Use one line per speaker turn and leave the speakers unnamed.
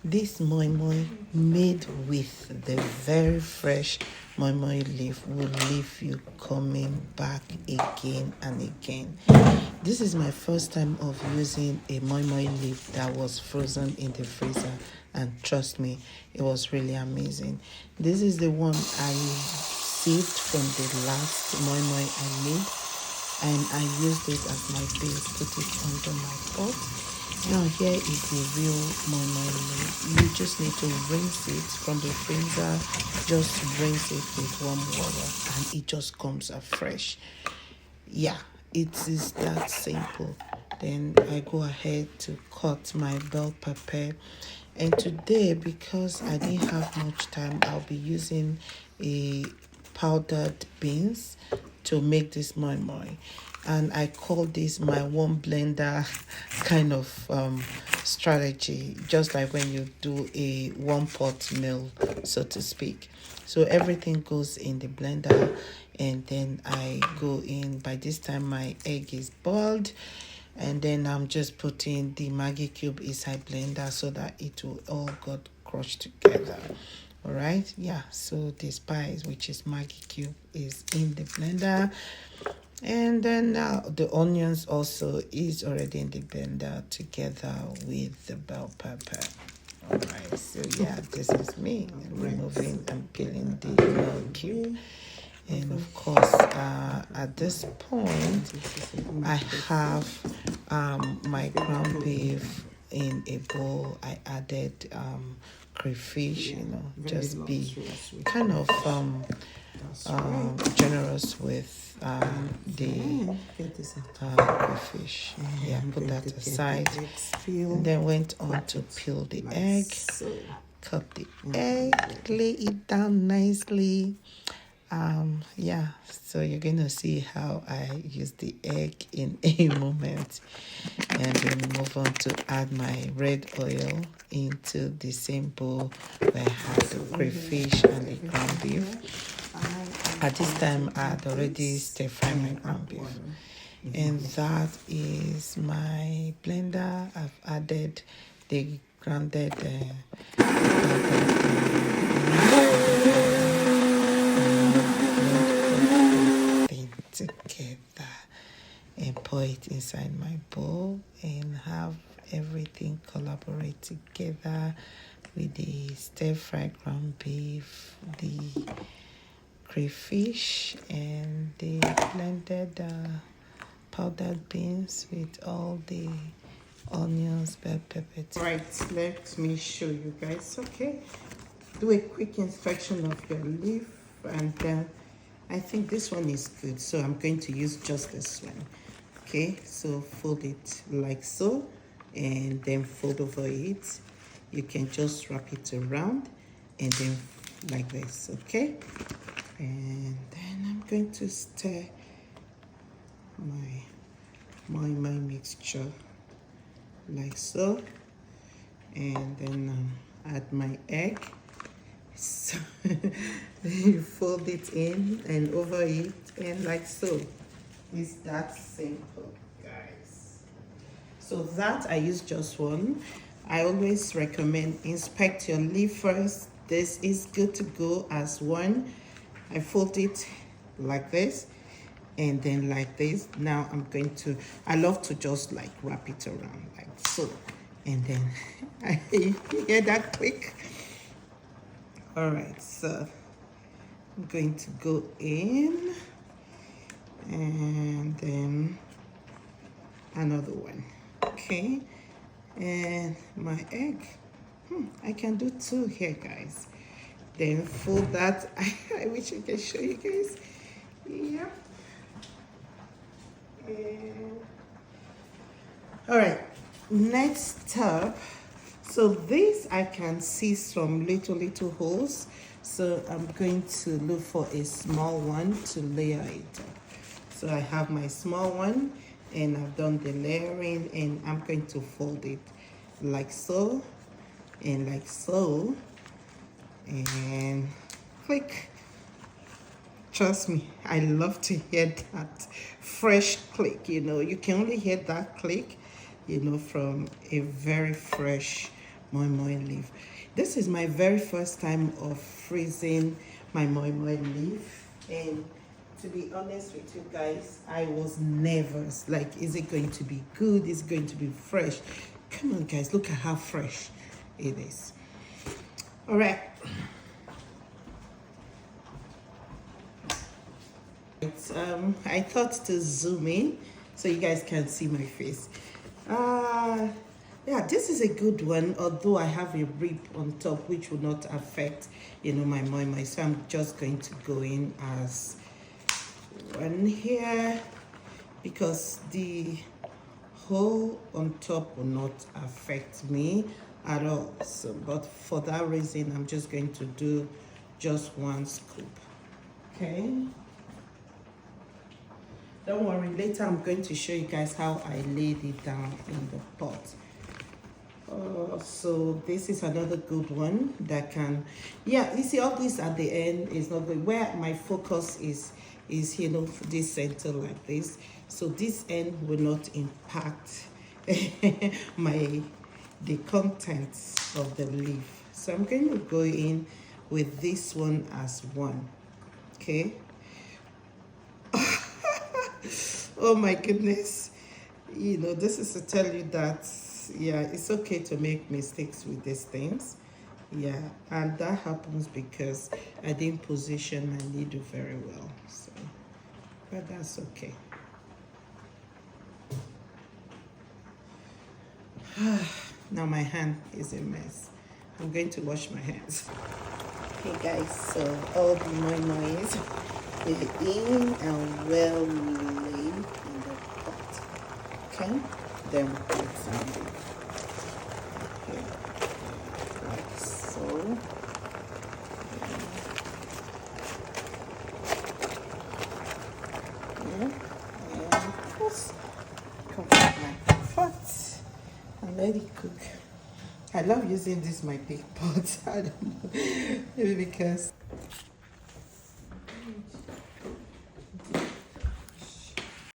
This moimoi made with the very fresh moimoi leaf will leave you coming back again and again. This is my first time of using a moimoi leaf that was frozen in the freezer, and trust me, it was really amazing. This is the one I saved from the last moimoi I made, and I used it as my base, put it under my pot. Now here is the real moimoi. You just need to rinse it from the freezer. Just rinse it with warm water and it just comes out fresh. Yeah, it is that simple. Then I go ahead to cut my bell pepper. And today, because I didn't have much time, I'll be using a powdered beans to make this moimoi, and I call this my one blender kind of strategy, just like when you do a one pot meal, so to speak. So everything goes in the blender, and then I go in. By this time my egg is boiled, and then I'm just putting the Maggi cube inside blender so that it will all get crushed together. All right, yeah, so the spice, which is Maggi cube, is in the blender, and then now the onions also is already in the blender together with the bell pepper. All right, so yeah, this is me removing and peeling the Maggi cube. And of course, at this point, I have my ground beef in a bowl. I added crayfish, just be kind of generous with the crayfish. Yeah, put that aside. And then went on to peel the egg, cut the egg, lay it down nicely. Yeah, so you're gonna see how I use the egg in a moment, and then move on to add my red oil into the same bowl where I had the crayfish and the ground beef. At this time I had already stir fried my ground beef, and that is my blender. I've added the grounded together and pour it inside my bowl and have everything collaborate together with the stir-fried ground beef, the crayfish, and the blended powdered beans with all the onions, bell pepper. Right, let me show you guys. Okay, do a quick inspection of your leaf, and then I think this one is good, so I'm going to use just this one. Okay, so fold it like so, and then fold over it. You can just wrap it around and then like this. Okay, and then I'm going to stir my mixture like so, and then add my egg. So you fold it in and over it, and like so. It's that simple, guys. So that I use just one. I always recommend inspect your leaf first. This is good to go as one. I fold it like this and then like this. Now I love to just like wrap it around like so, and then I hear that quick. All right, so I'm going to go in, and then another one. Okay, and my egg. I can do two here, guys. Then fold that. I wish I could show you guys. Yep. And all right, next step. So this I can see some little holes, so I'm going to look for a small one to layer it up. So I have my small one, and I've done the layering, and I'm going to fold it like so and like so, and click. Trust me, I love to hear that fresh click. You can only hear that click from a very fresh moimoi leaf. This is my very first time of freezing my moimoi leaf, and to be honest with you guys, I was nervous. Like, is it going to be good? Is it going to be fresh? Come on guys, look at how fresh it is. All right. I thought to zoom in so you guys can see my face. Yeah, this is a good one, although I have a rib on top which will not affect, my moimoi. So I'm just going to go in as one here because the hole on top will not affect me at all. So, but for that reason, I'm just going to do just one scoop. Okay. Don't worry, later I'm going to show you guys how I laid it down in the pot. So this is another good one that can, yeah, you see all this at the end is not good. Where my focus is this center like this. So this end will not impact the contents of the leaf. So I'm going to go in with this one as one. Okay. Oh my goodness, this is to tell you that, yeah, it's okay to make mistakes with these things. Yeah, and that happens because I didn't position my needle very well. So, but that's okay. Now my hand is a mess. I'm going to wash my hands. Okay guys, so all the moimois are in and well laid in the pot. Okay, then we put some here, like so. Yeah, and just cover my pot and let it cook. I love using this my big pot. I don't know, maybe because